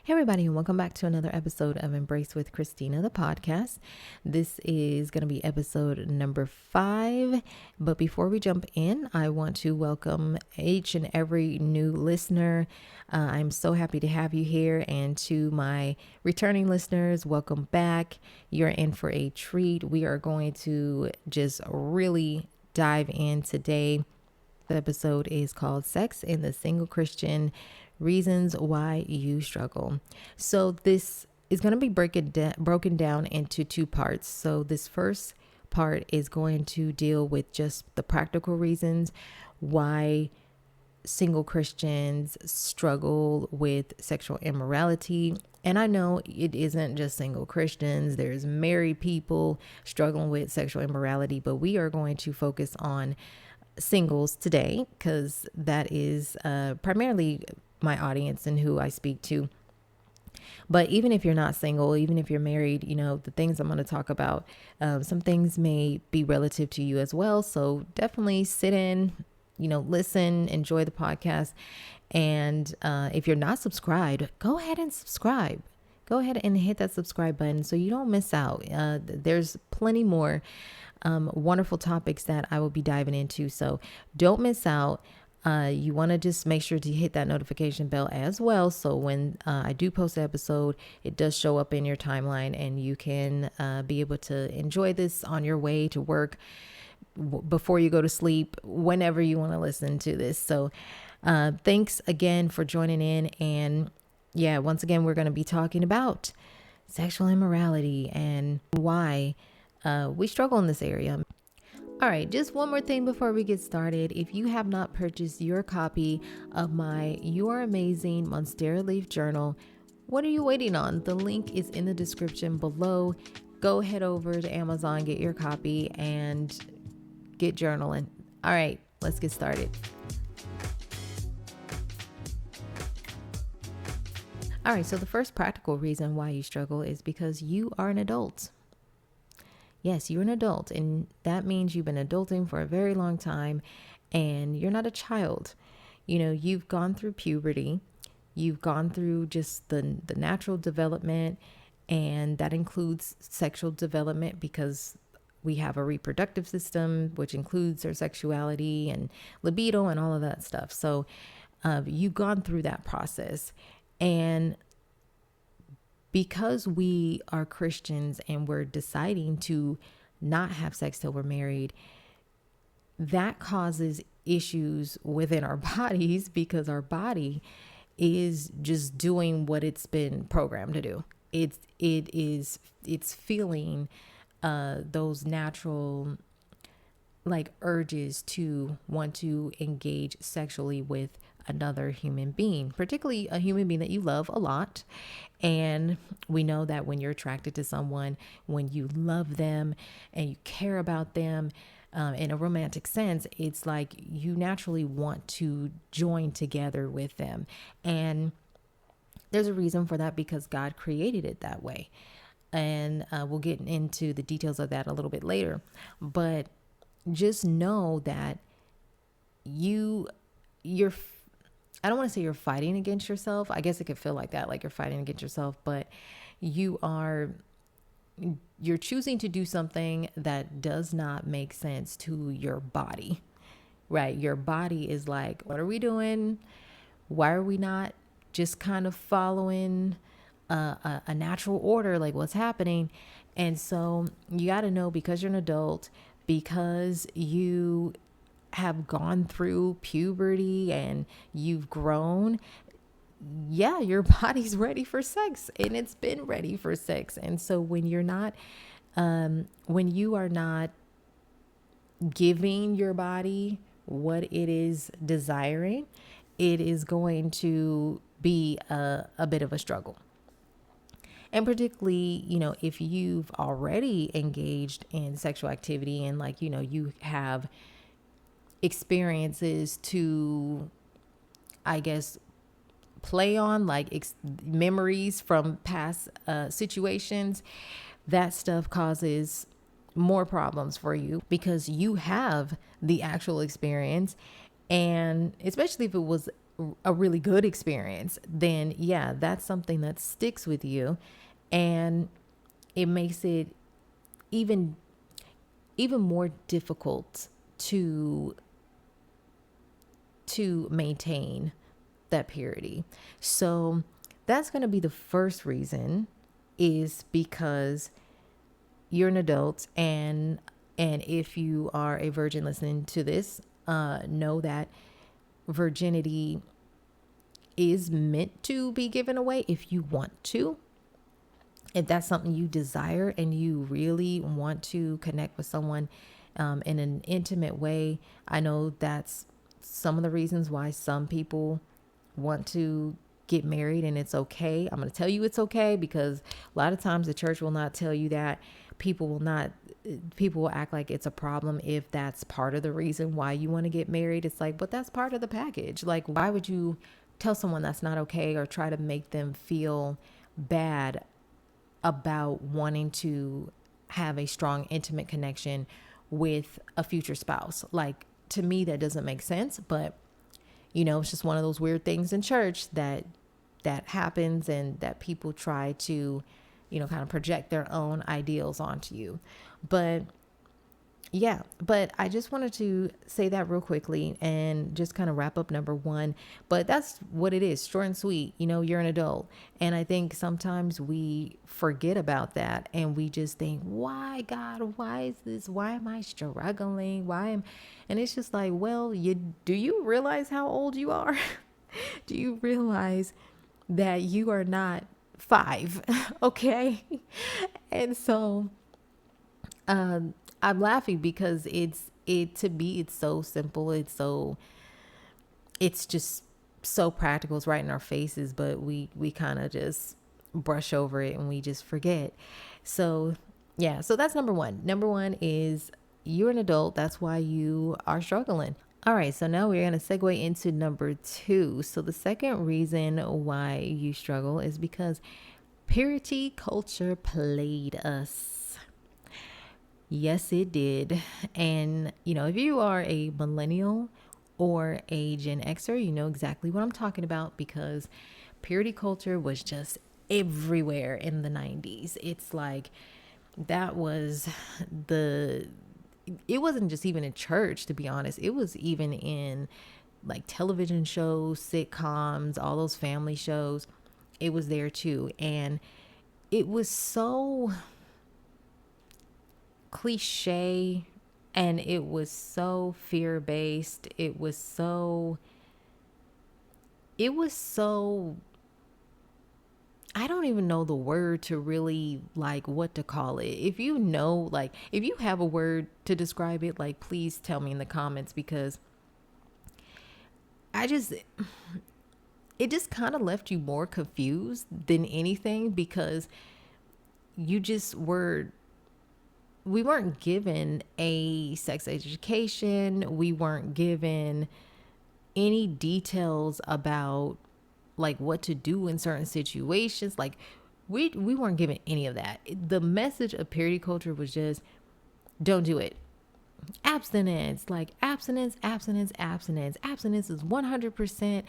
Hey, everybody, and welcome back to another episode of Embrace with Christina, the podcast. This is going to be episode number 5. But before we jump in, I want to welcome each and every new listener. I'm so happy to have you here. And to my returning listeners, welcome back. You're in for a treat. We are going to just really dive in today. The episode is called Sex and the Single Christian, Reasons Why You Struggle. So this is going to be broken down into 2 parts. So this first part is going to deal with just the practical reasons why single Christians struggle with sexual immorality. And I know it isn't just single Christians. There's married people struggling with sexual immorality, but we are going to focus on singles today because that is primarily my audience and who I speak to. But even if you're not single, even if you're married, the things I'm going to talk about, some things may be relative to you as well. So definitely sit in, listen, enjoy the podcast. And if you're not subscribed, go ahead and subscribe. Go ahead and hit that subscribe button so you don't miss out. There's plenty more wonderful topics that I will be diving into. So don't miss out. You want to just make sure to hit that notification bell as well. So when I do post an episode, it does show up in your timeline and you can be able to enjoy this on your way to work, before you go to sleep, whenever you want to listen to this. So thanks again for joining in. And yeah, once again, we're going to be talking about sexual immorality and why we struggle in this area. All right, just one more thing before we get started. If you have not purchased your copy of my You Are Amazing Monstera Leaf Journal, what are you waiting on? The link is in the description below. Go head over to Amazon, get your copy, and get journaling. All right, let's get started. All right, so the first practical reason why you struggle is because you are an adult. Yes, you're an adult, and that means you've been adulting for a very long time, and you're not a child. You've gone through puberty, you've gone through just the natural development, and that includes sexual development because we have a reproductive system, which includes our sexuality and libido and all of that stuff. So you've gone through that process, and because we are Christians and we're deciding to not have sex till we're married, that causes issues within our bodies because our body is just doing what it's been programmed to do. It's feeling those natural urges to want to engage sexually with another human being, particularly a human being that you love a lot. And we know that when you're attracted to someone, when you love them and you care about them in a romantic sense, it's like you naturally want to join together with them. And there's a reason for that because God created it that way. And we'll get into the details of that a little bit later. But just know that you're I don't want to say you're fighting against yourself. I guess it could feel like that, like you're fighting against yourself, but you're choosing to do something that does not make sense to your body, right? Your body is like, what are we doing? Why are we not just kind of following a natural order? Like, what's happening? And so you got to know, because you're an adult, because you have gone through puberty and you've grown, your body's ready for sex, and it's been ready for sex. And so when you are not giving your body what it is desiring, it is going to be a bit of a struggle. And particularly, if you've already engaged in sexual activity and you have experiences to, I guess, play on, memories from past situations, that stuff causes more problems for you because you have the actual experience. And especially if it was a really good experience, then yeah, that's something that sticks with you, and it makes it even more difficult to maintain that purity. So that's going to be the first reason, is because you're an adult, and if you are a virgin listening to this, know that virginity is meant to be given away if you want to. If that's something you desire and you really want to connect with someone in an intimate way, I know that's some of the reasons why some people want to get married, and it's okay. I'm going to tell you it's okay, because a lot of times the church will not tell you that. People will act like it's a problem if that's part of the reason why you want to get married. It's like, but that's part of the package. Like, why would you tell someone that's not okay, or try to make them feel bad about wanting to have a strong, intimate connection with a future spouse? Like, to me, that doesn't make sense. But it's just one of those weird things in church that happens, and that people try to, kind of project their own ideals onto you. But yeah, but I just wanted to say that real quickly and just kind of wrap up number one. But that's what it is, short and sweet. You're an adult. And I think sometimes we forget about that, and we just think, why, God, why is this? Why am I struggling? And it's just like, well, do you realize how old you are? Do you realize that you are not 5? Okay. And so, I'm laughing because to me, it's so simple. It's just so practical. It's right in our faces, but we kind of just brush over it and we just forget. So yeah, so that's number one. Number one is you're an adult. That's why you are struggling. All right, so now we're going to segue into number two. So the second reason why you struggle is because purity culture played us. Yes, it did. And, if you are a millennial or a Gen Xer, you know exactly what I'm talking about, because purity culture was just everywhere in the 90s. It's like that was it wasn't just even in church, to be honest. It was even in like television shows, sitcoms, all those family shows. It was there too. And it was so cliche, and it was so fear-based. It was so I don't even know the word to really like what to call it. If you know, like, if you have a word to describe it, like, please tell me in the comments, because it just kind of left you more confused than anything, because we weren't given a sex education. We weren't given any details about like what to do in certain situations. Like we weren't given any of that. The message of purity culture was just, don't do it. Abstinence, like abstinence is 100%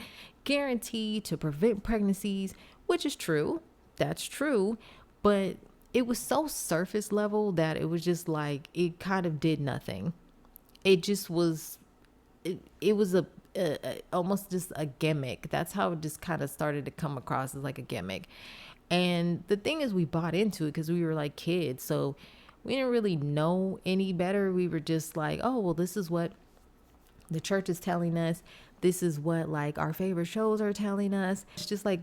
guaranteed to prevent pregnancies, which is true. That's true. But it was so surface level that it was just like, it kind of did nothing. It just was, it was almost just a gimmick. That's how it just kind of started to come across, as like a gimmick. And the thing is, we bought into it because we were like kids. So we didn't really know any better. We were just like, oh, well, this is what the church is telling us. This is what like our favorite shows are telling us. It's just like,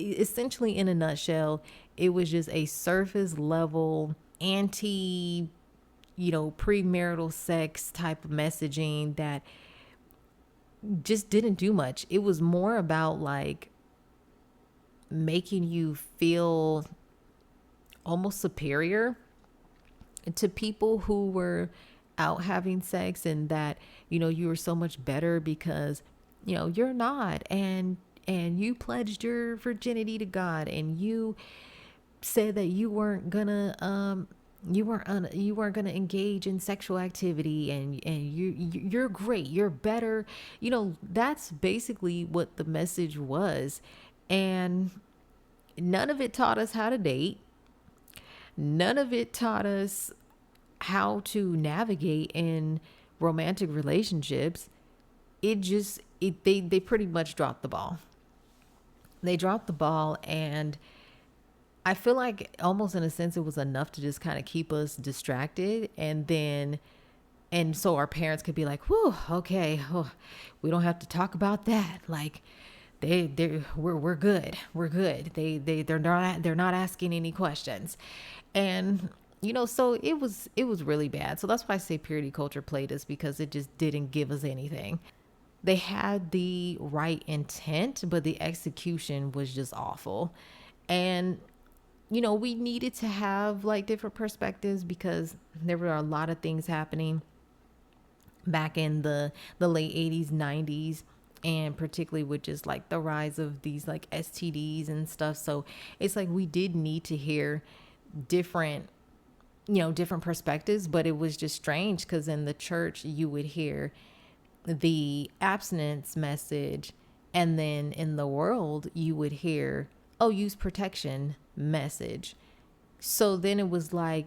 essentially in a nutshell, it was just a surface level anti, premarital sex type of messaging that just didn't do much. It was more about like making you feel almost superior to people who were out having sex, and that, you were so much better because, you're not, and you pledged your virginity to God, and you said that you weren't gonna You weren't going to engage in sexual activity, and you're great, you're better. That's basically what the message was. And none of it taught us how to date. None of it taught us how to navigate in romantic relationships. They pretty much dropped the ball. They dropped the ball, and I feel like almost in a sense it was enough to just kind of keep us distracted, and so our parents could be like, "Whew, okay, oh, we don't have to talk about that." Like, we're good, we're good. They're not asking any questions, and so it was really bad. So that's why I say purity culture played us, because it just didn't give us anything. They had the right intent, but the execution was just awful. And we needed to have like different perspectives, because there were a lot of things happening back in the late 80s, 90s, and particularly with just like the rise of these like STDs and stuff. So it's like we did need to hear different different perspectives, but it was just strange because in the church you would hear the abstinence message, and then in the world you would hear, oh, use protection message. So then it was like,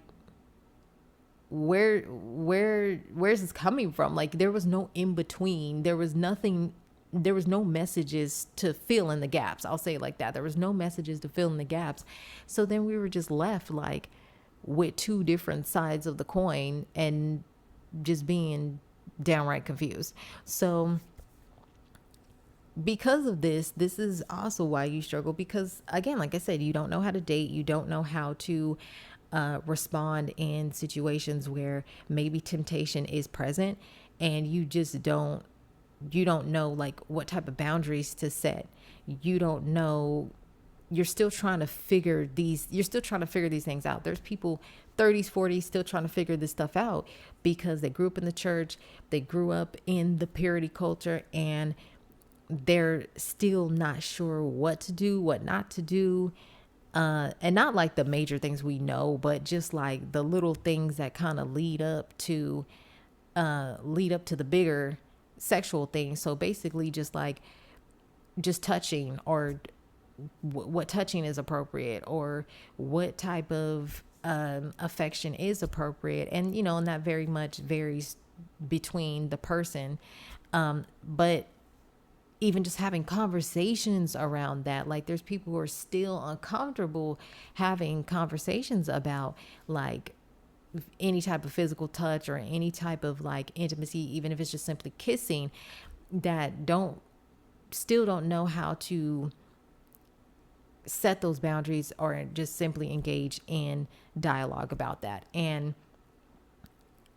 where's this coming from? Like, there was no in between. There was nothing. There was no messages to fill in the gaps. I'll say it like that. There was no messages to fill in the gaps. So then we were just left like with two different sides of the coin, and just being downright confused. So because of this is also why you struggle, because again, like I said, you don't know how to date. You don't know how to respond in situations where maybe temptation is present, and you don't know like what type of boundaries to set. You don't know. You're still trying to figure these things out. There's people 30s, 40s still trying to figure this stuff out, because they grew up in the church, they grew up in the purity culture, and they're still not sure what to do, what not to do. And not like the major things we know, but just like the little things that kind of lead up to the bigger sexual things. So basically just touching, or what touching is appropriate, or what type of affection is appropriate. And that very much varies between the person. But even just having conversations around that, like there's people who are still uncomfortable having conversations about like any type of physical touch or any type of like intimacy, even if it's just simply kissing, that still don't know how to set those boundaries, or just simply engage in dialogue about that. And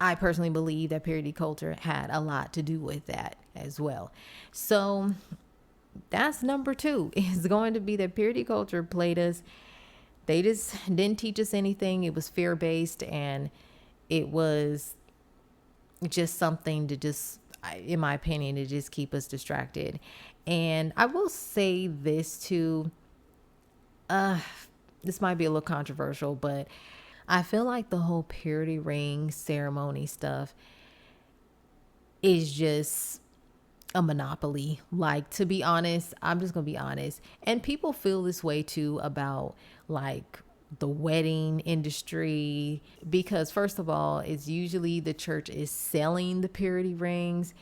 I personally believe that purity culture had a lot to do with that as well. So that's number 2, is going to be that purity culture played us. They just didn't teach us anything. It was fear-based, and it was just something to just, in my opinion, to just keep us distracted. And I will say this too, this might be a little controversial, but I feel like the whole purity ring ceremony stuff is just a monopoly. Like, to be honest, I'm just going to be honest. And people feel this way too about like the wedding industry, because first of all, it's usually the church is selling the purity rings.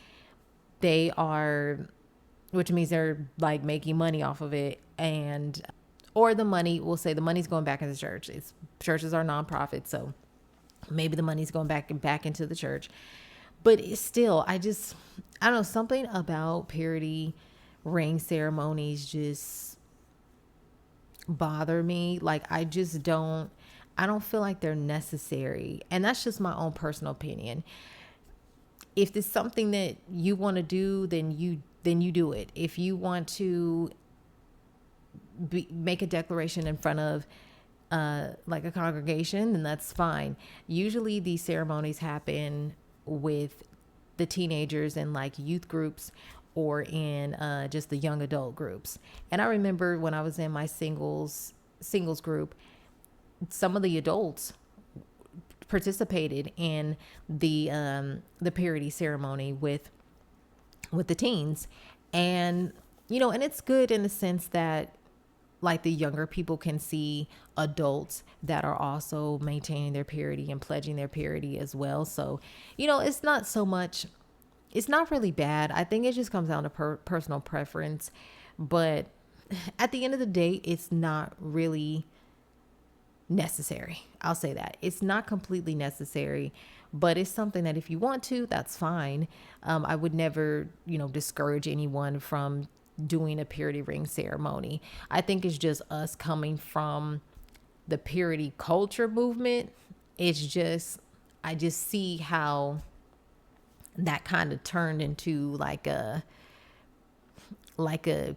Which means they're like making money off of it. Or the money, we'll say the money's going back into the church. Churches are nonprofit, so maybe the money's going back into the church. But it's still, I don't know, something about purity ring ceremonies just bother me. Like, I don't feel like they're necessary. And that's just my own personal opinion. If it's something that you want to do, then you do it. If you want to make a declaration in front of like a congregation, then that's fine. Usually these ceremonies happen with the teenagers in like youth groups, or in just the young adult groups. And I remember when I was in my singles group, some of the adults participated in the purity ceremony with the teens. And and it's good in the sense that like the younger people can see adults that are also maintaining their purity and pledging their purity as well. So it's not so much, it's not really bad. I think it just comes down to personal preference, but at the end of the day, it's not really necessary. I'll say that it's not completely necessary, but it's something that if you want to, that's fine. I would never, discourage anyone from doing a purity ring ceremony. I think it's just us coming from the purity culture movement. It's just, I just see how that kind of turned into like a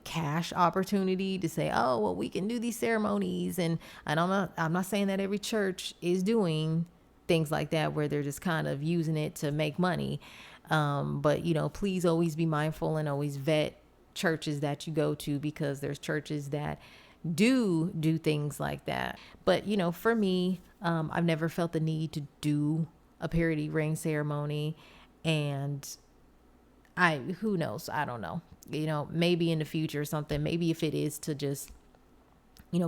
cash opportunity to say, oh, well, we can do these ceremonies. And I'm not saying that every church is doing things like that where they're just kind of using it to make money. But please always be mindful and always vet churches that you go to, because there's churches that do things like that. But for me, I've never felt the need to do a purity ring ceremony. And who knows? I don't know. Maybe in the future or something, maybe if it is to just,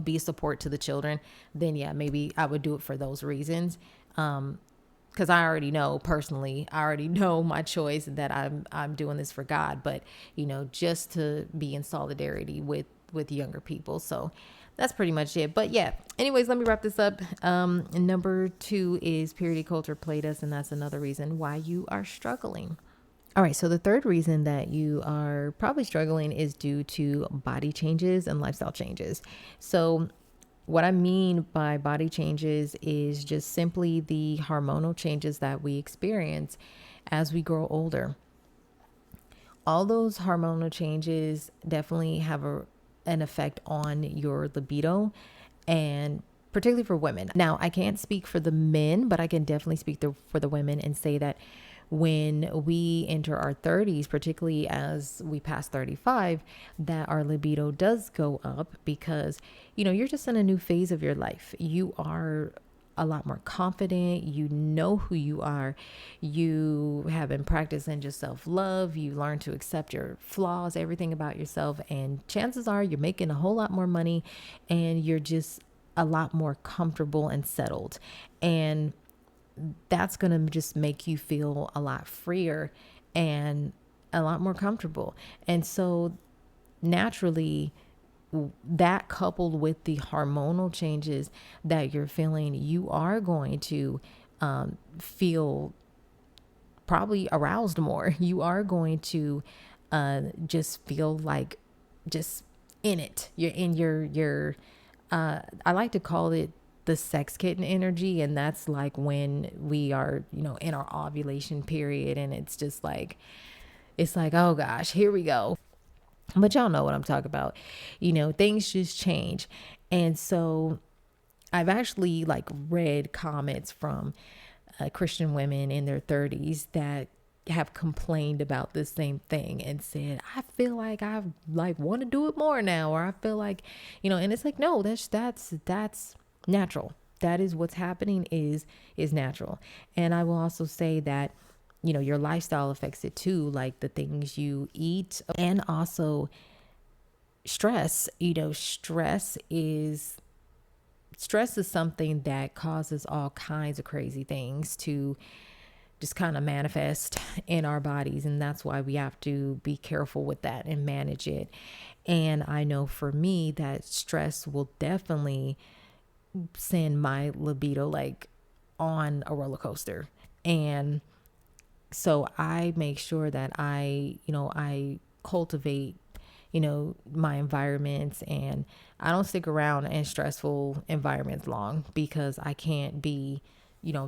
be a support to the children, then yeah, maybe I would do it for those reasons. Because I already know personally, I already know my choice, that I'm doing this for God, but just to be in solidarity with younger people. So that's pretty much it. But yeah, anyways, let me wrap this up. Number 2 is purity culture played us, and that's another reason why you are struggling. All right, so the third reason that you are probably struggling is due to body changes and lifestyle changes. So what I mean by body changes is just simply the hormonal changes that we experience as we grow older. All those hormonal changes definitely have an effect on your libido, and particularly for women. Now, I can't speak for the men, but I can definitely speak for the women and say that when we enter our 30s, particularly as we pass 35, that our libido does go up, because, you're just in a new phase of your life. You are a lot more confident. You know who you are. You have been practicing just self-love. You learn to accept your flaws, everything about yourself. And chances are you're making a whole lot more money, and you're just a lot more comfortable and settled. And that's going to just make you feel a lot freer and a lot more comfortable. And so naturally, that coupled with the hormonal changes that you're feeling, you are going to feel probably aroused more. You are going to just feel like just in it. You're in your I like to call it the sex kitten energy. And that's like when we are, in our ovulation period, and it's just like, oh gosh, here we go. But y'all know what I'm talking about. Things just change. And so I've actually read comments from Christian women in their 30s that have complained about the same thing and said, I feel like I want to do it more now, or I feel like, and it's like, no, that's natural. That is what's happening is natural. And I will also say that, your lifestyle affects it too, like the things you eat, and also stress. Stress is something that causes all kinds of crazy things to just kind of manifest in our bodies. And that's why we have to be careful with that and manage it. And I know for me that stress will definitely send my libido on a roller coaster. And so I make sure that I cultivate, my environments, and I don't stick around in stressful environments long, because I can't be,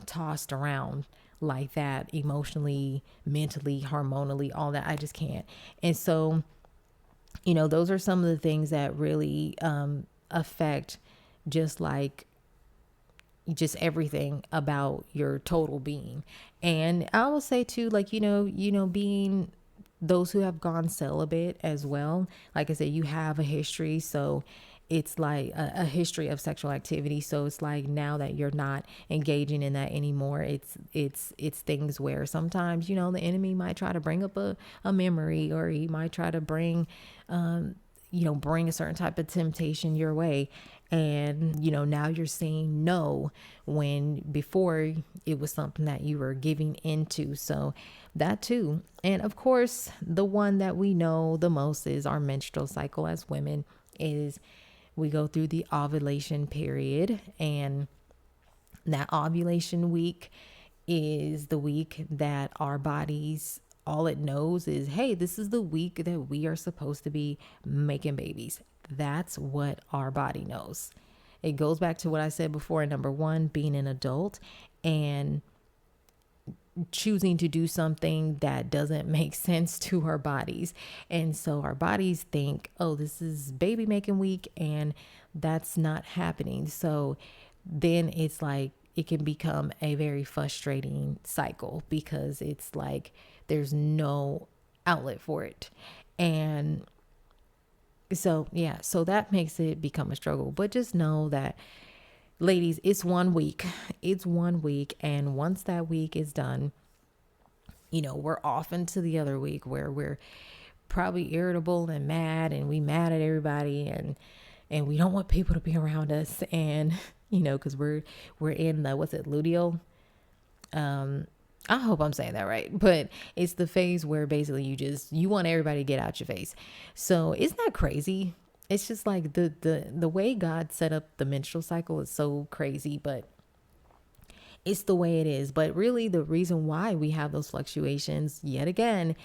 tossed around like that emotionally, mentally, hormonally, all that. I just can't. And so, those are some of the things that really affect just everything about your total being. And I will say too, being those who have gone celibate as well. Like I said, you have a history. So it's like a history of sexual activity. So it's like now that you're not engaging in that anymore, it's things where sometimes, you know, the enemy might try to bring up a memory, or he might try to bring, bring a certain type of temptation your way. And, you know, now you're saying no when before it was something that you were giving into. So that too. And of course, the one that we know the most is our menstrual cycle as women. Is we go through the ovulation period, and that ovulation week is the week that our bodies, all it knows is, hey, this is the week that we are supposed to be making babies. That's what our body knows. It goes back to what I said before. Number one, being an adult and choosing to do something that doesn't make sense to our bodies. And so our bodies think, oh, this is baby making week, and that's not happening. So then it's like it can become a very frustrating cycle, because it's like there's no outlet for it. And so, yeah, so that makes it become a struggle. But just know that, ladies, it's 1 week. It's 1 week. And once that week is done, you know, we're off into the other week where we're probably irritable and mad, and we mad at everybody, and we don't want people to be around us. And, you know, because we're in the, what's it, luteal? I hope I'm saying that right, but it's the phase where basically you want everybody to get out your face. So isn't that crazy? It's just like the way God set up the menstrual cycle is so crazy, but it's the way it is. But really the reason why we have those fluctuations yet again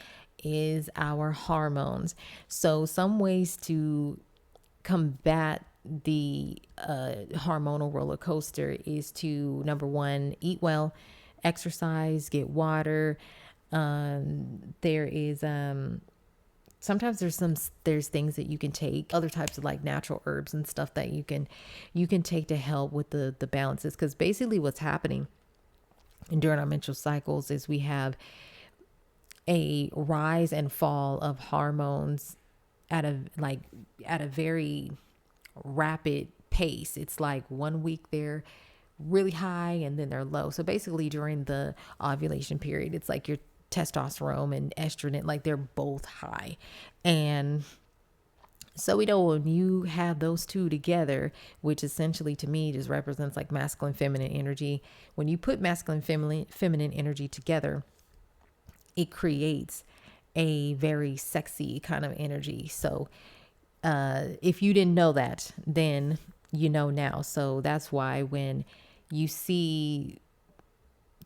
is our hormones. So some ways to combat the hormonal roller coaster is to, number one, eat well, exercise, get water. There is sometimes there's things that you can take, other types of like natural herbs and stuff that you can take to help with the balances. Because basically what's happening during our menstrual cycles is we have a rise and fall of hormones at a very rapid pace. It's like 1 week they're really high and then they're low. So basically during the ovulation period, it's like your testosterone and estrogen, like they're both high. And so we know when you have those two together, which essentially to me just represents like masculine, feminine energy. When you put masculine, feminine energy together, it creates a very sexy kind of energy. So if you didn't know that, then you know now. So that's why when you see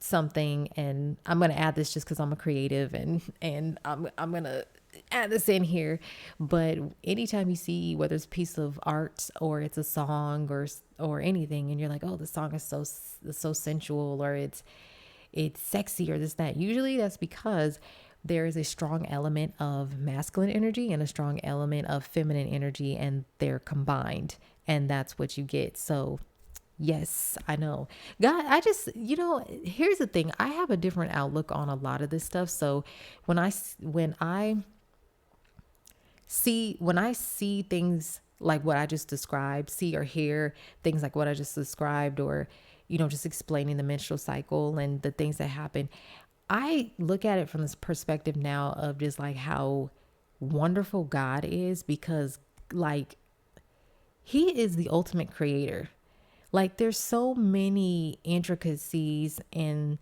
something, and I'm going to add this just because I'm a creative, and I'm going to add this in here, but anytime you see, whether it's a piece of art or it's a song or anything, and you're like, oh, the song is so sensual, or it's sexy, or this, that, usually that's because there is a strong element of masculine energy and a strong element of feminine energy, and they're combined, and that's what you get. So yes, I know. God, here's the thing. I have a different outlook on a lot of this stuff. So when I see things like what I just described, see or hear things like what I just described, or, just explaining the menstrual cycle and the things that happen, I look at it from this perspective now of just like how wonderful God is, because like he is the ultimate creator. Like there's so many intricacies in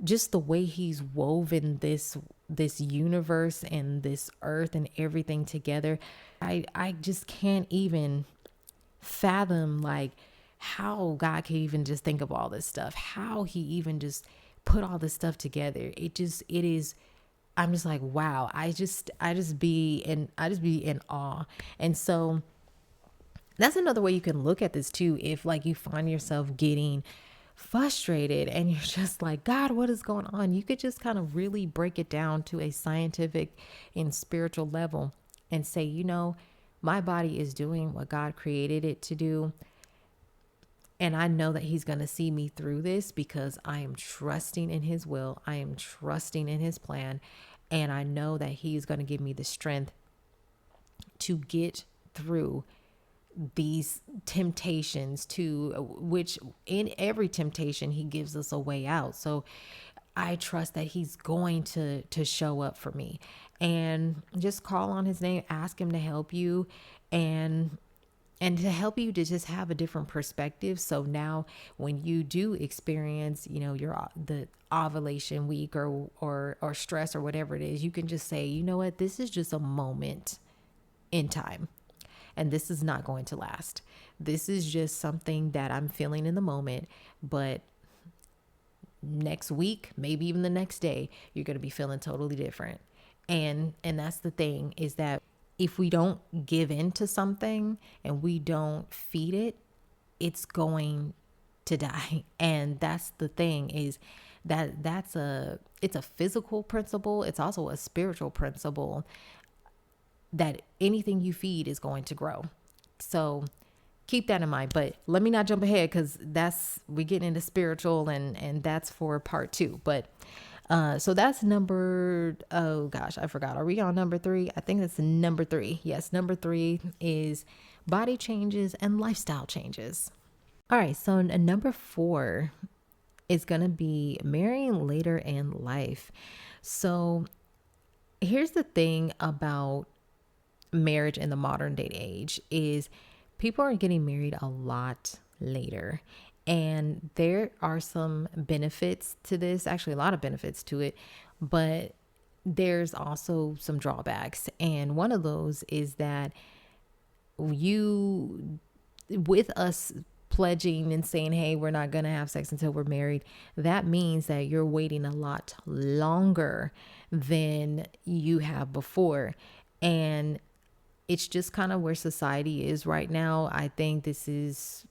just the way he's woven this universe and this earth and everything together. I just can't even fathom like how God can even just think of all this stuff, how he even just put all this stuff together. I'm just like, wow. I just be in awe. And so that's another way you can look at this too. If like you find yourself getting frustrated and you're just like, God, what is going on? You could just kind of really break it down to a scientific and spiritual level and say, my body is doing what God created it to do. And I know that he's going to see me through this because I am trusting in his will. I am trusting in his plan. And I know that he's going to give me the strength to get through these temptations, to which in every temptation he gives us a way out. So I trust that he's going to show up for me, and just call on his name, ask him to help you, and to help you to just have a different perspective. So now when you do experience, your the ovulation week or stress or whatever it is, you can just say, you know what, this is just a moment in time. And this is not going to last. This is just something that I'm feeling in the moment, but next week, maybe even the next day, you're going to be feeling totally different. And that's the thing, is that if we don't give in to something and we don't feed it, it's going to die. And that's the thing, is that it's a physical principle. It's also a spiritual principle, that anything you feed is going to grow. So keep that in mind. But let me not jump ahead, because we're getting into spiritual, and that's for part 2. But so that's oh gosh, I forgot. Are we on number 3? I think that's number 3. Yes, number 3 is body changes and lifestyle changes. All right, so number 4 is going to be marrying later in life. So here's the thing about marriage in the modern day age, is people are getting married a lot later. And there are some benefits to this, actually a lot of benefits to it, but there's also some drawbacks. And one of those is that with us pledging and saying, hey, we're not going to have sex until we're married, that means that you're waiting a lot longer than you have before. And it's just kind of where society is right now. I think this is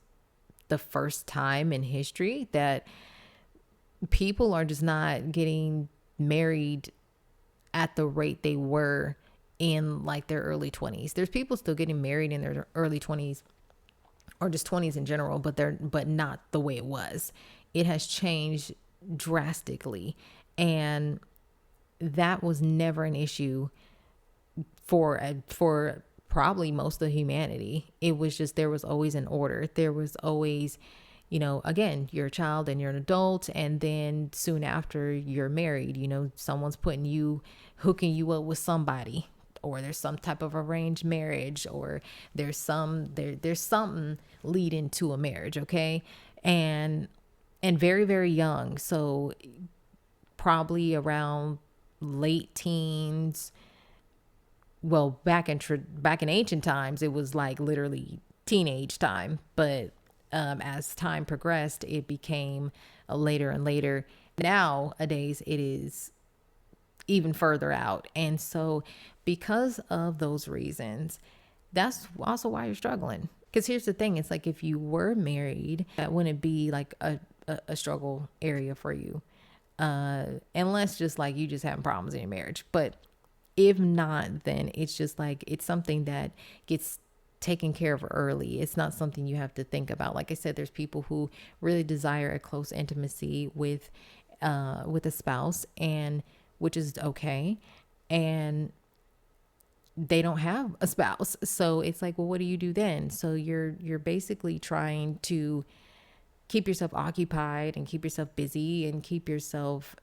the first time in history that people are just not getting married at the rate they were in like their early 20s. There's people still getting married in their early 20s, or just 20s in general, but not the way it was. It has changed drastically, and that was never an issue for probably most of humanity. It was just, there was always an order. There was always, again, you're a child and you're an adult, and then soon after you're married, someone's hooking you up with somebody, or there's some type of arranged marriage, or there's something leading to a marriage. Okay. And very, very young. So probably around late teens. Well, back in ancient times, it was like literally teenage time. But as time progressed, it became later and later. Nowadays, it is even further out. And so because of those reasons, that's also why you're struggling. Because here's the thing. It's like, if you were married, that wouldn't be like a struggle area for you. Unless just like you just having problems in your marriage. But if not, then it's just like, it's something that gets taken care of early. It's not something you have to think about. Like I said, there's people who really desire a close intimacy with a spouse, and which is okay. And they don't have a spouse. So it's like, well, what do you do then? So you're basically trying to keep yourself occupied and keep yourself busy and keep yourself,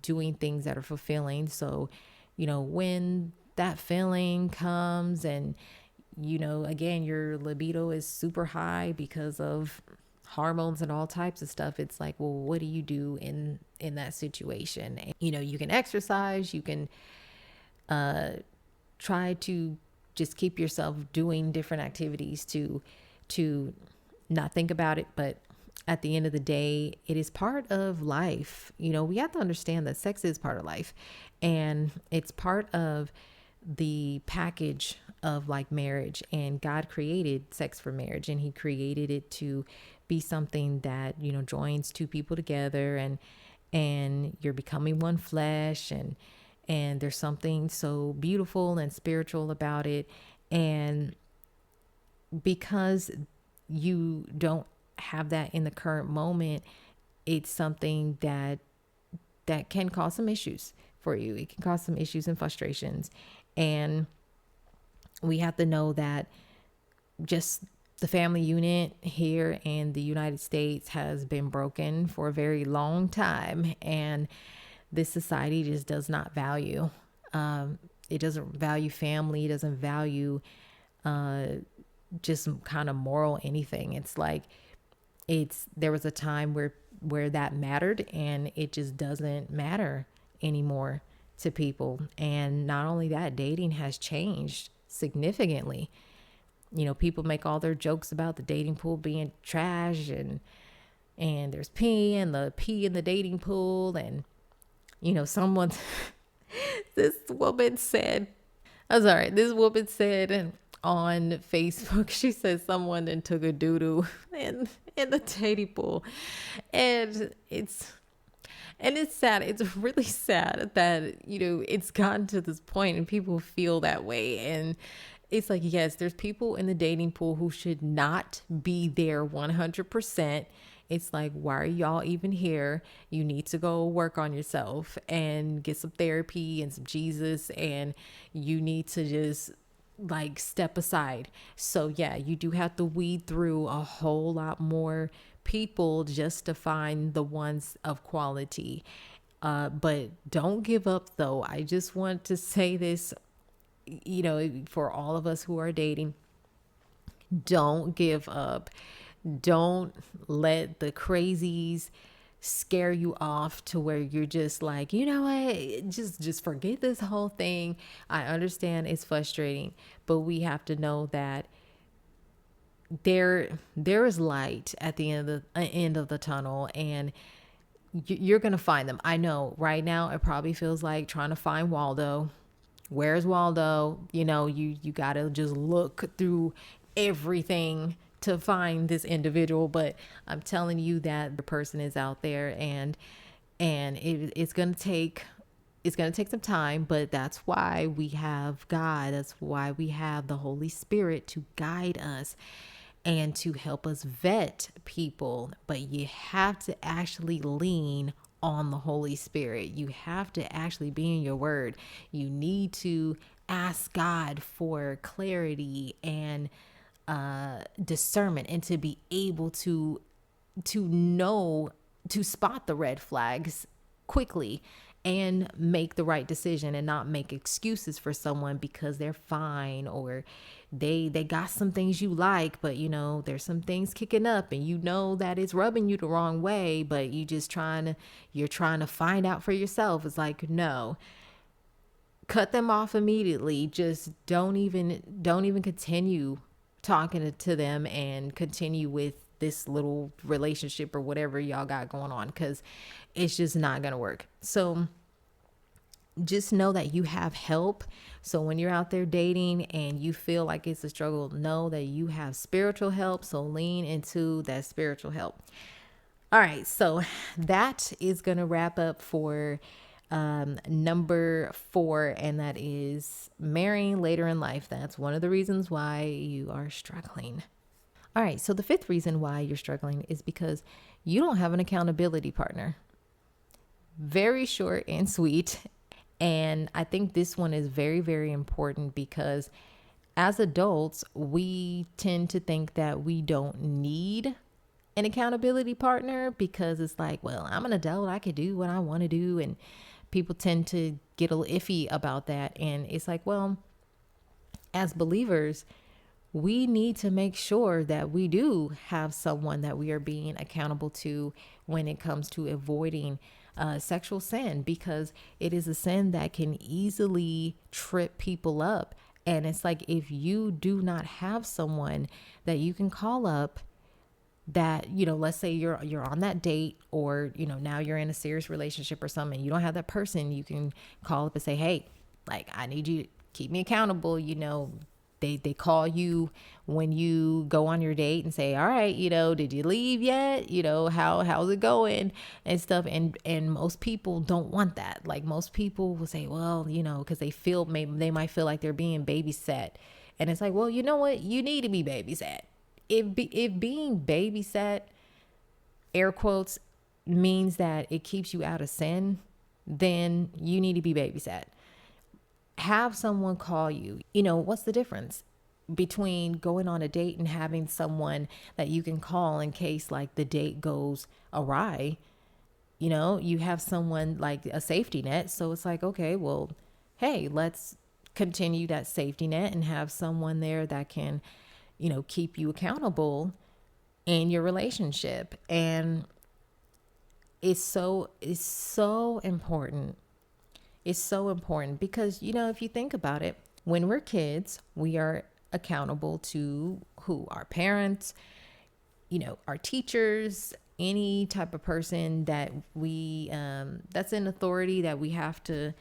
doing things that are fulfilling. So, when that feeling comes and, again, your libido is super high because of hormones and all types of stuff. It's like, well, what do you do in that situation? And, you can exercise, you can try to just keep yourself doing different activities to not think about it. But at the end of the day, it is part of life. We have to understand that sex is part of life, and it's part of the package of like marriage. And God created sex for marriage, and he created it to be something that, joins two people together, and you're becoming one flesh, and there's something so beautiful and spiritual about it. And because you don't have that in the current moment, it's something that can cause some issues for you. It can cause some issues and frustrations. And we have to know that just the family unit here in the United States has been broken for a very long time, and this society just does not value. It doesn't value family. It doesn't value just kind of moral anything. It's like there was a time where that mattered, and it just doesn't matter anymore to people. And not only that, dating has changed significantly. People make all their jokes about the dating pool being trash, and there's pee in the dating pool. And someone this woman said on Facebook, she said someone then took a doo-doo in the dating pool. And it's sad. It's really sad that, it's gotten to this point and people feel that way. And it's like, yes, there's people in the dating pool who should not be there 100%. It's like, why are y'all even here? You need to go work on yourself and get some therapy and some Jesus, and you need to just like step aside. So yeah, you do have to weed through a whole lot more people just to find the ones of quality. But don't give up though. I just want to say this, for all of us who are dating, don't give up. Don't let the crazies scare you off to where you're just like, you know what, just forget this whole thing. I understand it's frustrating, but we have to know that there is light at the end of the tunnel, and you're gonna find them. I know right now it probably feels like trying to find Waldo. Where's Waldo? You gotta just look through everything to find this individual, but I'm telling you that the person is out there, and it's gonna take some time, but that's why we have God. That's why we have the Holy Spirit to guide us and to help us vet people. But you have to actually lean on the Holy Spirit. You have to actually be in your word. You need to ask God for clarity and discernment, and to be able to know, to spot the red flags quickly and make the right decision, and not make excuses for someone because they're fine, or they got some things you like, but there's some things kicking up and that it's rubbing you the wrong way, but you're trying to find out for yourself. It's like, no, cut them off immediately. Just don't even continue talking to them and continue with this little relationship or whatever y'all got going on, because it's just not gonna work. So just know that you have help. So when you're out there dating and you feel like it's a struggle, know that you have spiritual help. So lean into that spiritual help. All right, so that is gonna wrap up for number 4, and that is marrying later in life. That's one of the reasons why you are struggling. All right, so the 5th reason why you're struggling is because you don't have an accountability partner. Very short and sweet. And I think this one is very, very important, because as adults, we tend to think that we don't need an accountability partner, because it's like, well, I'm an adult, I could do what I want to do. And people tend to get a little iffy about that. And it's like, well, as believers, we need to make sure that we do have someone that we are being accountable to when it comes to avoiding sexual sin, because it is a sin that can easily trip people up. And it's like, if you do not have someone that you can call up, that, let's say you're on that date, or, now you're in a serious relationship or something, you don't have that person you can call up and say, hey, like, I need you to keep me accountable. They call you when you go on your date and say, all right, did you leave yet? How's it going and stuff. And most people don't want that. Like, most people will say, well, because they might feel like they're being babysat. And it's like, well, you know what? You need to be babysat. If being babysat, air quotes, means that it keeps you out of sin, then you need to be babysat. Have someone call you. What's the difference? between going on a date and having someone that you can call in case like the date goes awry. You have someone like a safety net. So it's like, okay, well, hey, let's continue that safety net and have someone there that can, keep you accountable in your relationship. And it's so important. It's so important because, if you think about it, when we're kids, we are accountable to who? Our parents, our teachers, any type of person that we, that's in authority that we have to,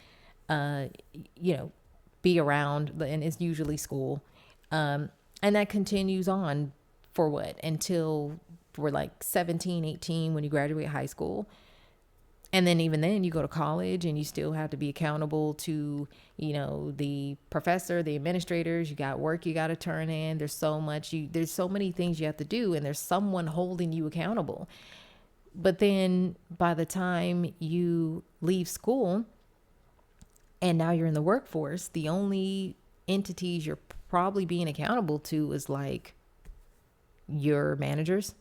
be around. And it's usually school. And that continues on for what? Until we're like 17, 18 when you graduate high school. And then even then you go to college and you still have to be accountable to, the professor, the administrators. You got work you got to turn in. There's so many things you have to do, and there's someone holding you accountable. But then by the time you leave school and now you're in the workforce, the only entities you're probably being accountable to is like your managers.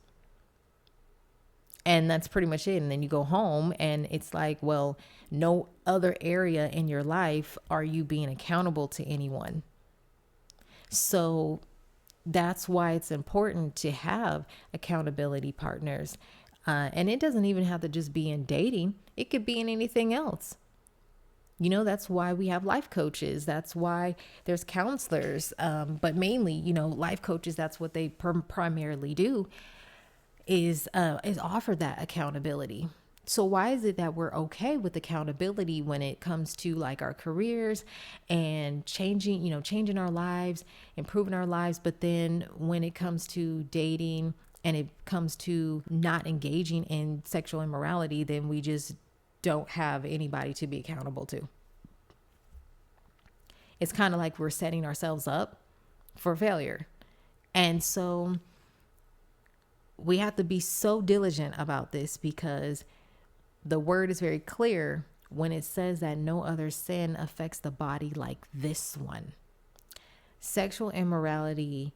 And that's pretty much it. And then you go home and it's like, well, no other area in your life are you being accountable to anyone. So that's why it's important to have accountability partners. And it doesn't even have to just be in dating. It could be in anything else. That's why we have life coaches. That's why there's counselors. But mainly, life coaches, that's what they primarily do. Is offer that accountability. So why is it that we're okay with accountability when it comes to like our careers and changing our lives, improving our lives, but then when it comes to dating and it comes to not engaging in sexual immorality, then we just don't have anybody to be accountable to. It's kind of like we're setting ourselves up for failure. And so we have to be so diligent about this because the word is very clear when it says that no other sin affects the body like this one. Sexual immorality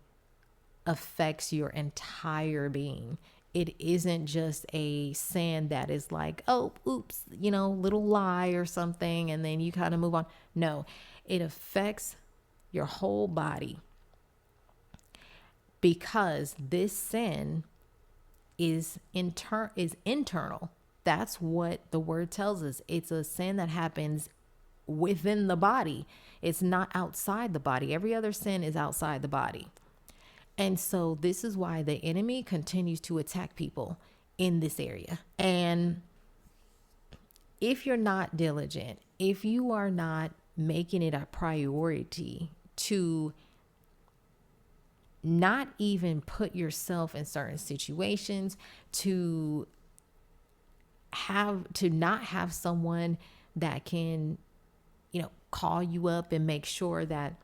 affects your entire being. It isn't just a sin that is like, oh, oops, little lie or something, and then you kind of move on. No, it affects your whole body because this sin is internal. That's what the word tells us. It's a sin that happens within the body. It's not outside the body. Every other sin is outside the body. And so this is why the enemy continues to attack people in this area. And if you're not diligent, if you are not making it a priority to not even put yourself in certain situations, to not have someone that can, call you up and make sure that,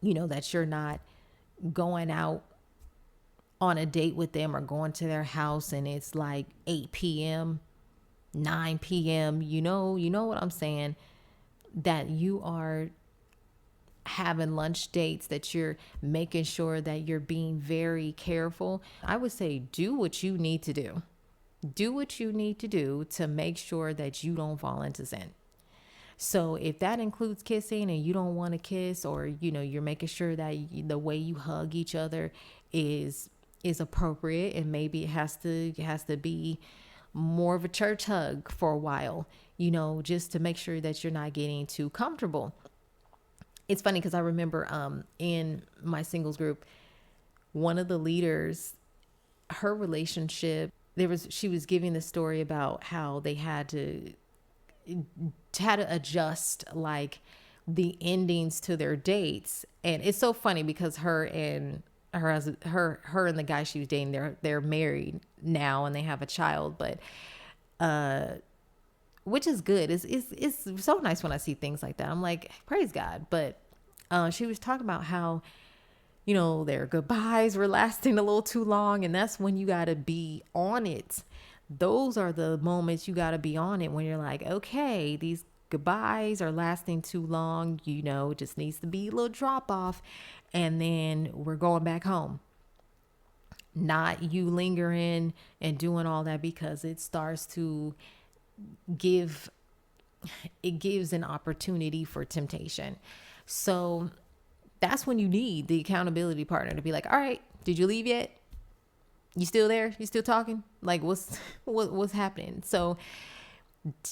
that you're not going out on a date with them or going to their house and it's like 8 p.m., 9 p.m., you know what I'm saying, that you are having lunch dates, that you're making sure that you're being very careful. I would say do what you need to do. Do what you need to do to make sure that you don't fall into sin. So if that includes kissing and you don't want to kiss, or, you're making sure that the way you hug each other is appropriate, and maybe it has to be more of a church hug for a while, just to make sure that you're not getting too comfortable. It's funny because I remember in my singles group, one of the leaders, her relationship, she was giving the story about how they had to adjust like the endings to their dates. And it's so funny because her and the guy she was dating, they're married now and they have a child, but which is good. It's so nice when I see things like that. I'm like, praise God. But she was talking about how, their goodbyes were lasting a little too long. And that's when you got to be on it. Those are the moments you got to be on it, when you're like, okay, these goodbyes are lasting too long, it just needs to be a little drop off, and then we're going back home. Not you lingering and doing all that, because it starts to gives an opportunity for temptation. So that's when you need the accountability partner to be like, all right, did you leave yet? You still there? You still talking? Like, what's happening? So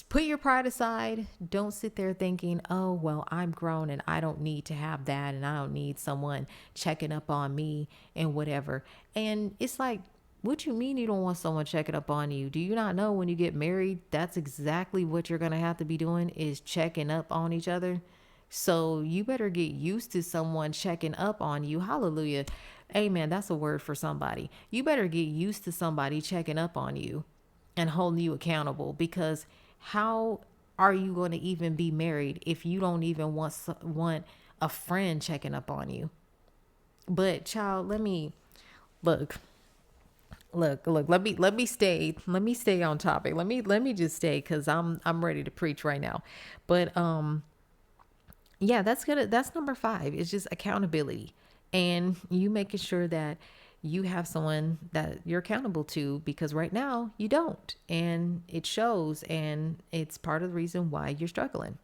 put your pride aside. Don't sit there thinking, oh, well, I'm grown and I don't need to have that, and I don't need someone checking up on me and whatever. And it's like, what you mean you don't want someone checking up on you? Do you not know when you get married, that's exactly what you're going to have to be doing, is checking up on each other? So you better get used to someone checking up on you. Hallelujah. Amen. That's a word for somebody. You better get used to somebody checking up on you and holding you accountable, because how are you going to even be married if you don't even want a friend checking up on you? But child, let me stay on topic. Let me just stay, because I'm ready to preach right now. But yeah, that's number 5. It's just accountability, and you making sure that you have someone that you're accountable to, because right now you don't, and it shows, and it's part of the reason why you're struggling.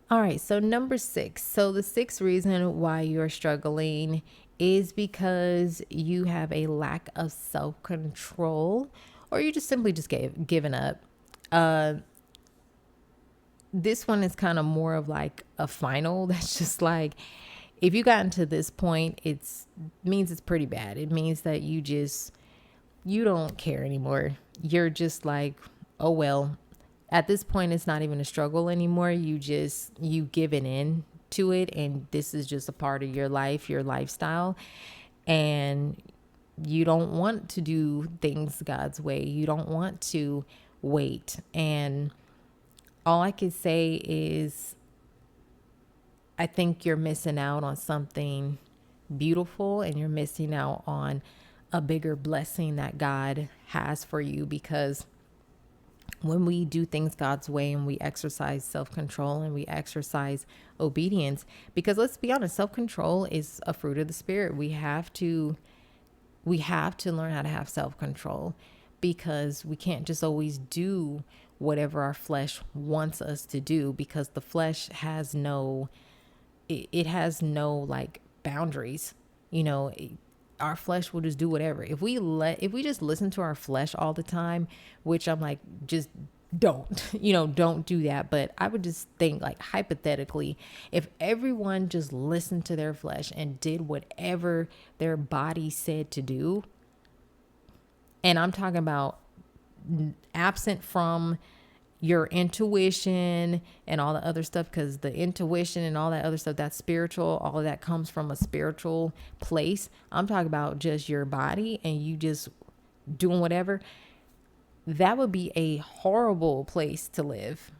All right, so number 6. So the 6th reason why you're struggling is because you have a lack of self-control, or you just simply given up. This one is kind of more of like a final. That's just like, if you gotten to this point, means it's pretty bad. It means that you don't care anymore. You're just like, oh, well, at this point, it's not even a struggle anymore. You given in to it. And this is just a part of your life, your lifestyle. And you don't want to do things God's way. You don't want to wait. And all I could say is, I think you're missing out on something beautiful, and you're missing out on a bigger blessing that God has for you, because when we do things God's way and we exercise self-control and we exercise obedience, because let's be honest, self-control is a fruit of the Spirit. We have to learn how to have self-control, because we can't just always do whatever our flesh wants us to do, because the flesh has no like boundaries. Our flesh will just do whatever. If we just listen to our flesh all the time, which I'm like, just don't do that. But I would just think, like, hypothetically, if everyone just listened to their flesh and did whatever their body said to do, and I'm talking about absent from your intuition and all the other stuff, because the intuition and all that other stuff, that's spiritual. All of that comes from a spiritual place. I'm talking about just your body and you just doing whatever. That would be a horrible place to live,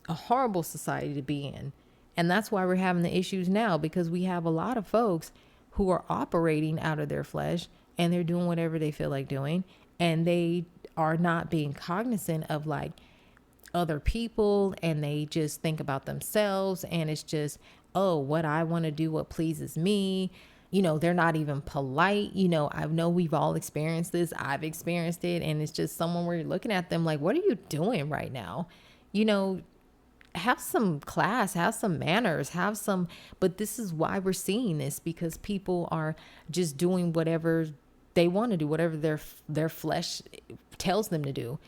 a horrible society to be in. And that's why we're having the issues now, because we have a lot of folks who are operating out of their flesh, and they're doing whatever they feel like doing, and they are not being cognizant of like other people, and they just think about themselves, and it's just, oh, what I want to do, what pleases me. They're not even polite. I know we've all experienced this. I've experienced it. And it's just someone where you're looking at them like, what are you doing right now? Have some class, have some manners, but this is why we're seeing this, because people are just doing whatever they want to do, whatever their flesh tells them to do.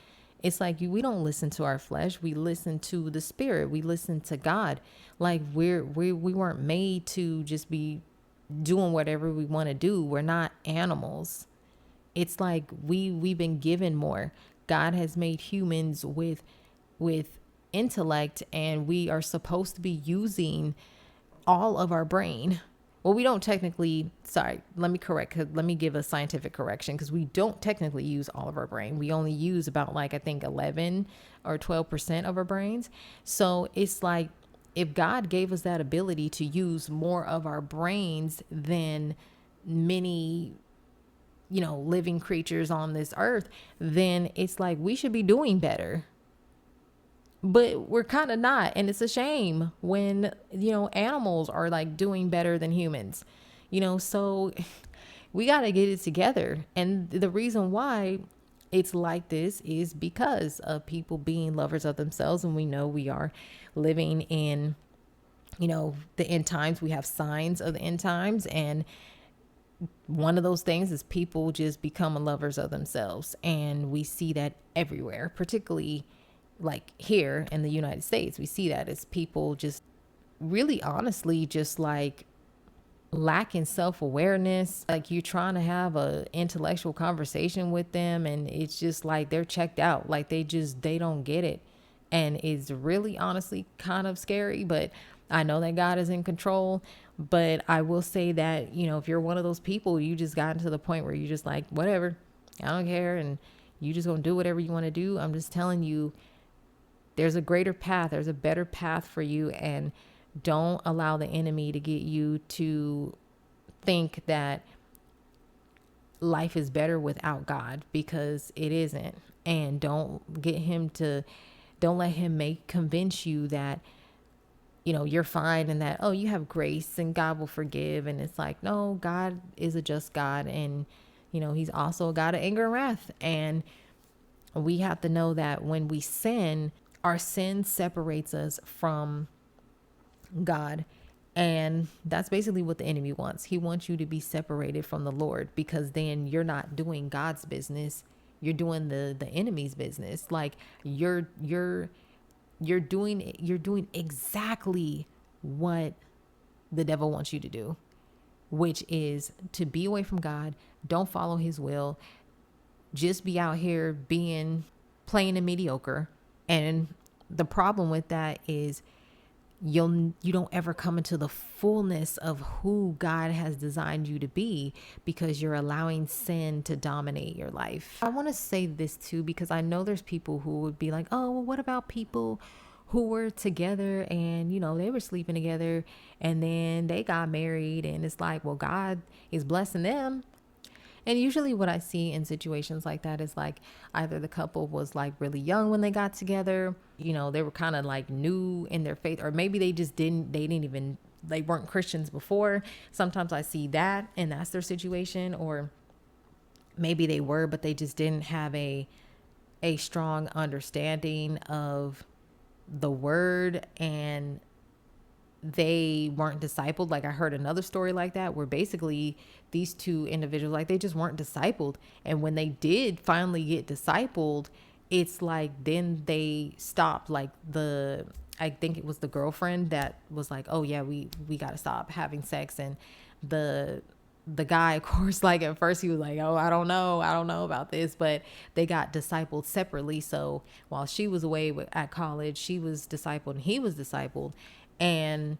It's like, we don't listen to our flesh. We listen to the Spirit. We listen to God. Like we weren't made to just be doing whatever we want to do. We're not animals. It's like we've been given more. God has made humans with intellect, and we are supposed to be using all of our brain. Well, we don't technically, let me give a scientific correction, because we don't technically use all of our brain. We only use about, I think 11 or 12% of our brains. So it's like, if God gave us that ability to use more of our brains than many, living creatures on this earth, then it's like we should be doing better. but we're kind of not. And it's a shame when, animals are like doing better than humans, so we got to get it together. And the reason why it's like this is because of people being lovers of themselves. And we know we are living in, the end times. We have signs of the end times. And one of those things is people just becoming lovers of themselves. And we see that everywhere, particularly like here in the United States. We see that as people just really honestly just like lacking self-awareness. Like you're trying to have a intellectual conversation with them and it's just like they're checked out. Like they don't get it. And it's really honestly kind of scary, but I know that God is in control. But I will say that, if you're one of those people, you just gotten to the point where you just like, whatever, I don't care. And you just gonna do whatever you want to do. I'm just telling you, there's a greater path. There's a better path for you. And don't allow the enemy to get you to think that life is better without God, because it isn't. And don't let him convince you that, you're fine and that, oh, you have grace and God will forgive. And it's like, no, God is a just God. And, he's also a God of anger and wrath. And we have to know that when we sin, our sin separates us from God. And that's basically what the enemy wants. He wants you to be separated from the Lord, because then you're not doing God's business. You're doing the enemy's business. Like you're doing exactly what the devil wants you to do, which is to be away from God. Don't follow his will. Just be out here playing a mediocre. And the problem with that is you don't ever come into the fullness of who God has designed you to be, because you're allowing sin to dominate your life. I want to say this too, because I know there's people who would be like, oh, well, what about people who were together and, they were sleeping together and then they got married, and it's like, well, God is blessing them. And usually what I see in situations like that is like either the couple was like really young when they got together, they were kind of like new in their faith, or maybe they weren't Christians before. Sometimes I see that and that's their situation. Or maybe they were, but they just didn't have a strong understanding of the word, and they weren't discipled. Like I heard another story like that, where basically these two individuals, like they just weren't discipled. And when they did finally get discipled, it's like, then they stopped. Like I think it was the girlfriend that was like, oh yeah, we got to stop having sex. And the guy, of course, like at first he was like, oh, I don't know about this, but they got discipled separately. So while she was away at college, she was discipled and he was discipled. And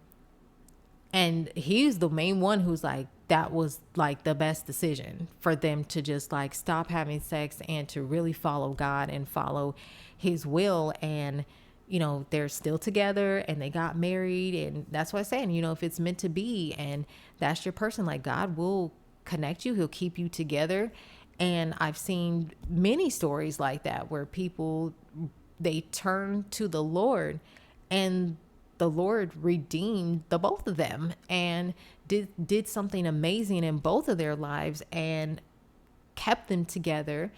he's the main one who's like, that was like the best decision for them to just like stop having sex and to really follow God and follow his will. And, they're still together and they got married. And that's what I'm saying, if it's meant to be and that's your person, like God will connect you. He'll keep you together. And I've seen many stories like that where people, they turn to the Lord and the Lord redeemed the both of them and did something amazing in both of their lives and kept them together.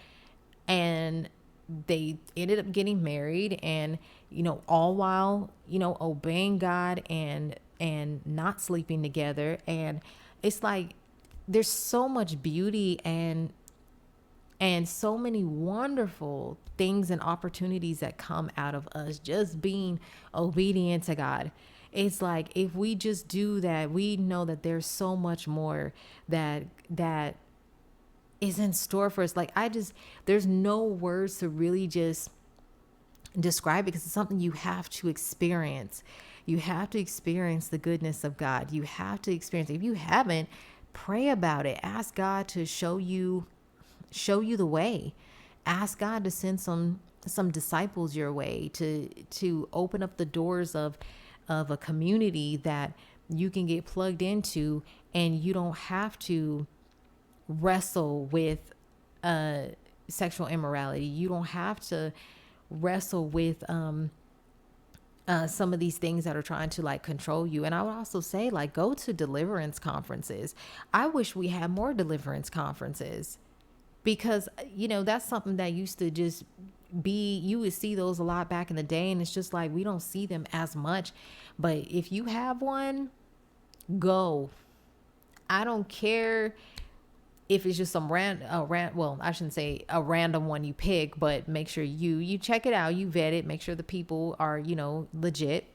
And they ended up getting married, and all while obeying God and not sleeping together. And it's like there's so much beauty and so many wonderful things and opportunities that come out of us just being obedient to God. It's like if we just do that, we know that there's so much more that is in store for us. Like there's no words to really just describe it, because it's something you have to experience. You have to experience the goodness of God. You have to experience it. If you haven't, pray about it. Ask God to show you the way. Ask God to send some disciples your way, to open up the doors of a community that you can get plugged into, and you don't have to wrestle with sexual immorality. You don't have to wrestle with some of these things that are trying to like control you. And I would also say, like, go to deliverance conferences. I wish we had more deliverance conferences, because that's something that used to just be, you would see those a lot back in the day, and it's just like we don't see them as much. But if you have one, go. I don't care if it's just some well, I shouldn't say a random one you pick, but make sure you check it out, you vet it, make sure the people are legit.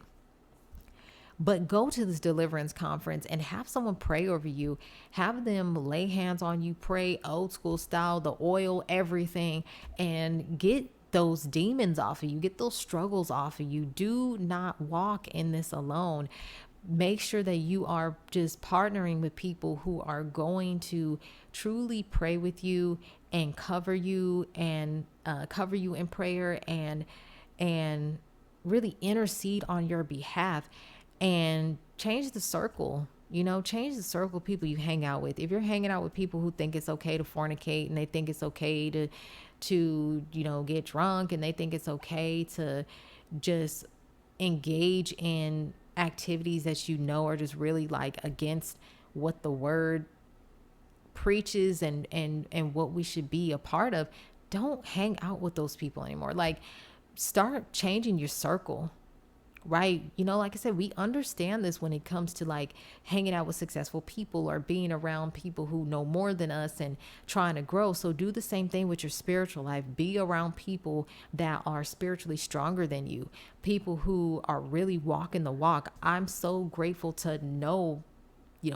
But go to this deliverance conference and have someone pray over you. Have them lay hands on you, pray old school style, the oil, everything, and get those demons off of you, get those struggles off of you. Do not walk in this alone. Make sure that you are just partnering with people who are going to truly pray with you and cover you and cover you in prayer and really intercede on your behalf. And change the circle, change the circle of people you hang out with. If you're hanging out with people who think it's okay to fornicate, and they think it's okay to get drunk, and they think it's okay to just engage in activities that are just really like against what the word preaches and what we should be a part of, don't hang out with those people anymore. Like, start changing your circle. Right. Like I said, we understand this when it comes to like hanging out with successful people or being around people who know more than us and trying to grow. So do the same thing with your spiritual life. Be around people that are spiritually stronger than you, people who are really walking the walk. I'm so grateful to know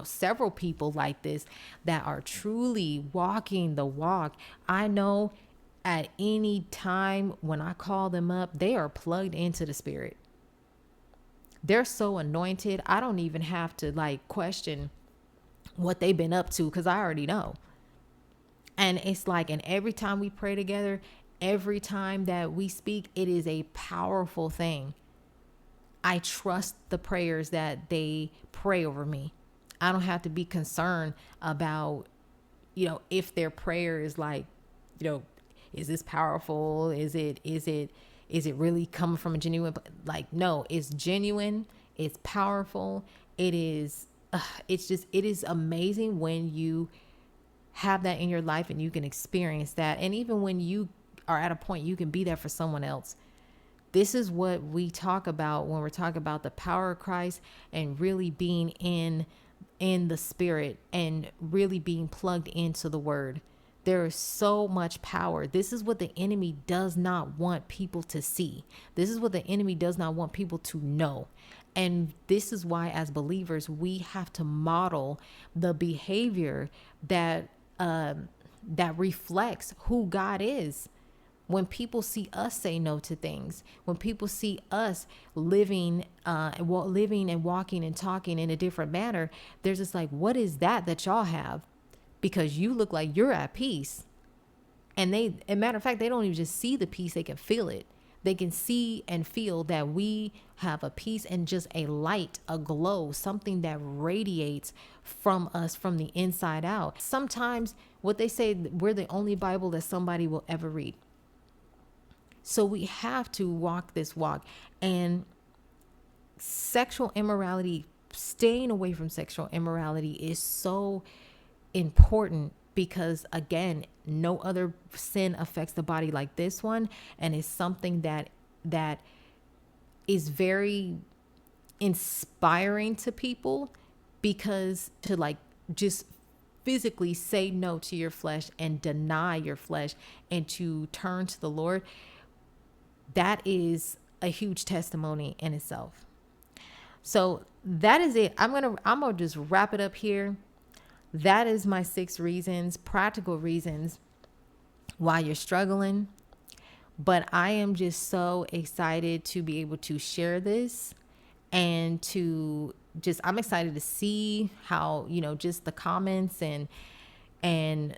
several people like this that are truly walking the walk. I know at any time when I call them up, they are plugged into the spirit. They're so anointed. I don't even have to like question what they've been up to, because I already know. And it's like, and every time we pray together, every time that we speak, it is a powerful thing. I trust the prayers that they pray over me. I don't have to be concerned about, if their prayer is like, is this powerful? Is it really coming from a genuine, like, no, it's genuine. It's powerful. It is amazing when you have that in your life and you can experience that. And even when you are at a point, you can be there for someone else. This is what we talk about when we're talking about the power of Christ and really being in the spirit and really being plugged into the word. There is so much power. This is what the enemy does not want people to see. This is what the enemy does not want people to know. And this is why, as believers, we have to model the behavior that reflects who God is. When people see us say no to things, when people see us living and walking and talking in a different manner, they're just like, what is that y'all have? Because you look like you're at peace. And as a matter of fact, they don't even just see the peace, they can feel it. They can see and feel that we have a peace and just a light, a glow, something that radiates from us from the inside out. Sometimes what they say, we're the only Bible that somebody will ever read. So we have to walk this walk. And sexual immorality, staying away from sexual immorality is so important, because again, no other sin affects the body like this one, and it's something that is very inspiring to people, because to like just physically say no to your flesh and deny your flesh and to turn to the Lord, that is a huge testimony in itself. So that is it. I'm gonna just wrap it up here. That is my 6 reasons, practical reasons why you're struggling. But I am just so excited to be able to share this and I'm excited to see how, just the comments and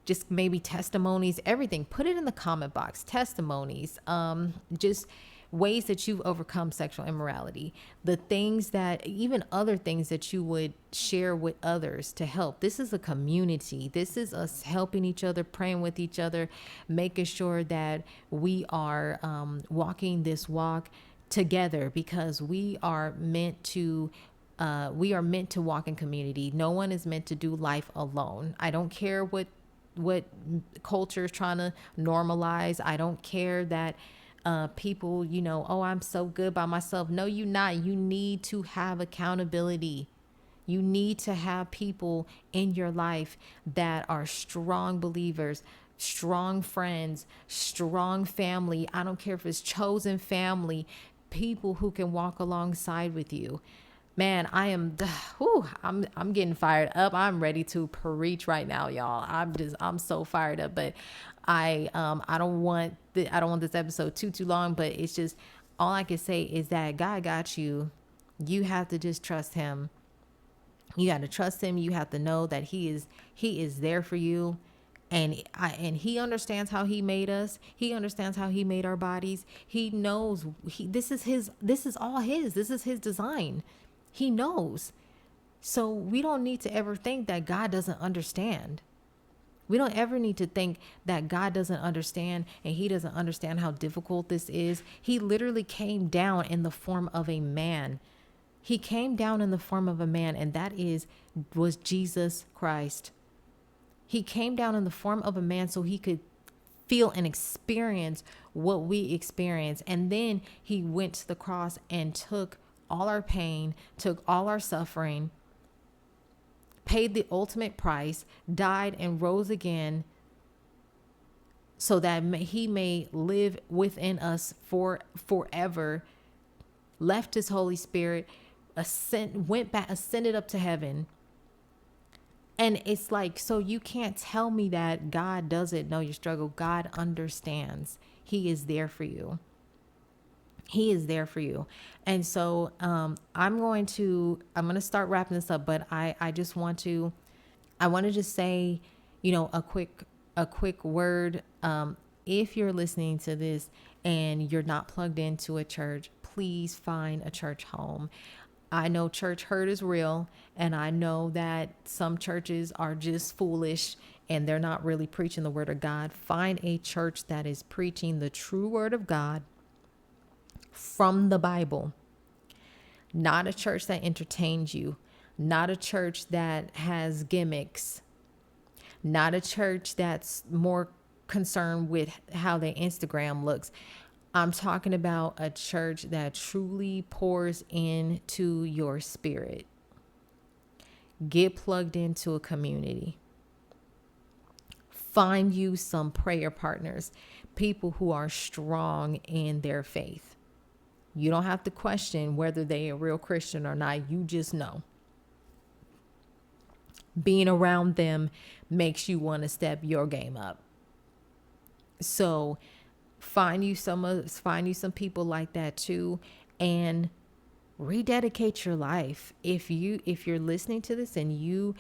just maybe testimonies, everything. Put it in the comment box, testimonies, just ways that you've overcome sexual immorality, the things that, even other things that you would share with others to help. This is a community. This is us helping each other, praying with each other, making sure that we are walking this walk together, because we are meant to walk in community. No one is meant to do life alone. I don't care what culture is trying to normalize. I don't care that people, oh, I'm so good by myself. No, you're not. You need to have accountability. You need to have people in your life that are strong believers, strong friends, strong family. I don't care if it's chosen family, people who can walk alongside with you. Man, I'm getting fired up. I'm ready to preach right now, y'all. I'm so fired up, but I don't want this episode too long, but it's just, all I can say is that God got you. You have to just trust him. You got to trust him. You have to know that he is there for you. And he understands how he made us. He understands how he made our bodies. He knows this is all his. This is his design. He knows. So we don't need to ever think that God doesn't understand. We don't ever need to think that God doesn't understand and he doesn't understand how difficult this is. He literally came down in the form of a man. He came down in the form of a man, and was Jesus Christ. He came down in the form of a man so he could feel and experience what we experience. And then he went to the cross and took all our pain, took all our suffering, paid the ultimate price, died and rose again so that he may live within us forever, left his Holy Spirit, ascended up to heaven. And it's like, so you can't tell me that God doesn't know your struggle. God understands. He is there for you. He is there for you. And so I'm going to start wrapping this up, but I want to just say, a quick word. If you're listening to this and you're not plugged into a church, please find a church home. I know church hurt is real, and I know that some churches are just foolish and they're not really preaching the word of God. Find a church that is preaching the true word of God from the Bible. Not a church that entertains you, not a church that has gimmicks, not a church that's more concerned with how their Instagram looks. I'm talking about a church that truly pours into your spirit. Get plugged into a community. Find you some prayer partners, people who are strong in their faith. You don't have to question whether they are a real Christian or not. You just know. Being around them makes you want to step your game up. So find you some people like that too, and rededicate your life. If you're listening to this and you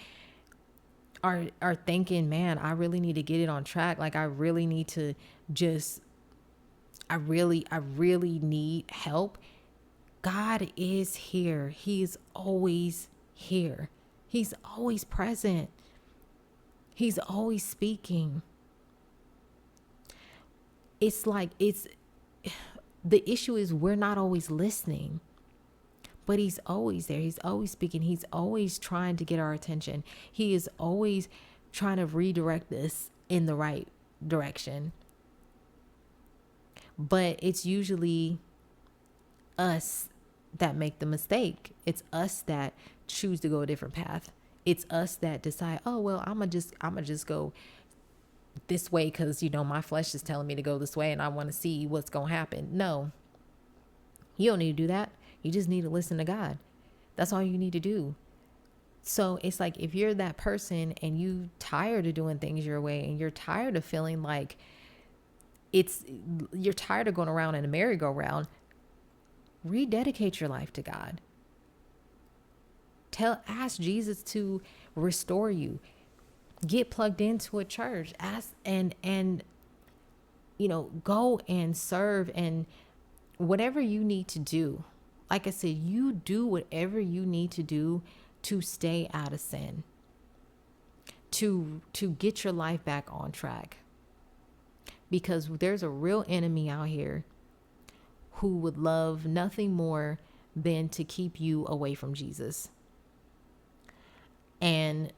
are thinking, man, I really need to get it on track. Like I really need to I really need help. God is here. He's always here. He's always present. He's always speaking. The issue is we're not always listening, but he's always there. He's always speaking. He's always trying to get our attention. He is always trying to redirect us in the right direction. But it's usually us that make the mistake. It's us that choose to go a different path. It's us that decide, oh, well, I'm gonna just go this way because my flesh is telling me to go this way and I want to see what's going to happen. No, you don't need to do that. You just need to listen to God. That's all you need to do. So it's like, if you're that person and you tired of doing things your way and you're tired of feeling like you're tired of going around in a merry-go-round, rededicate your life to God. Ask Jesus to restore you. Get plugged into a church. Ask and go and serve, and whatever you need to do. Like I said, you do whatever you need to do to stay out of sin, to get your life back on track. Because there's a real enemy out here who would love nothing more than to keep you away from Jesus. And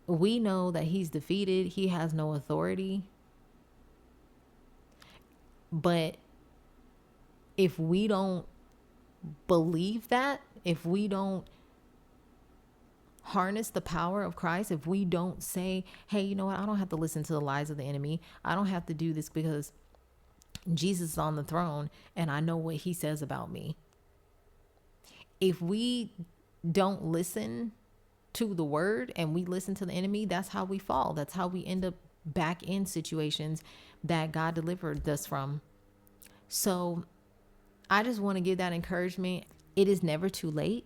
we know that he's defeated. He has no authority. But if we don't believe that, if we don't harness the power of Christ, if we don't say, hey, you know what, I don't have to listen to the lies of the enemy. I don't have to do this because Jesus is on the throne and I know what he says about me. If we don't listen to the word and we listen to the enemy, that's how we fall. That's how we end up back in situations that God delivered us from. So I just want to give that encouragement. It is never too late.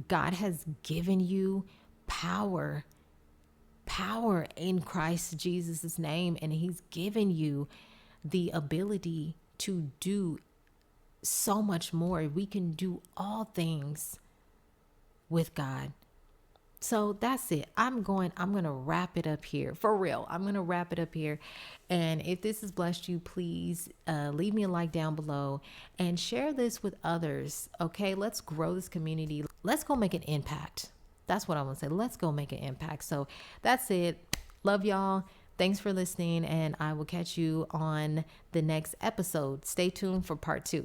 God has given you power in Christ Jesus' name, and he's given you the ability to do so much more. We can do all things with God. So that's it. I'm going to wrap it up here. For real. I'm going to wrap it up here. And if this has blessed you, please leave me a like down below and share this with others. Okay, let's grow this community. Let's go make an impact. That's what I want to say. Let's go make an impact. So that's it. Love y'all. Thanks for listening. And I will catch you on the next episode. Stay tuned for part 2.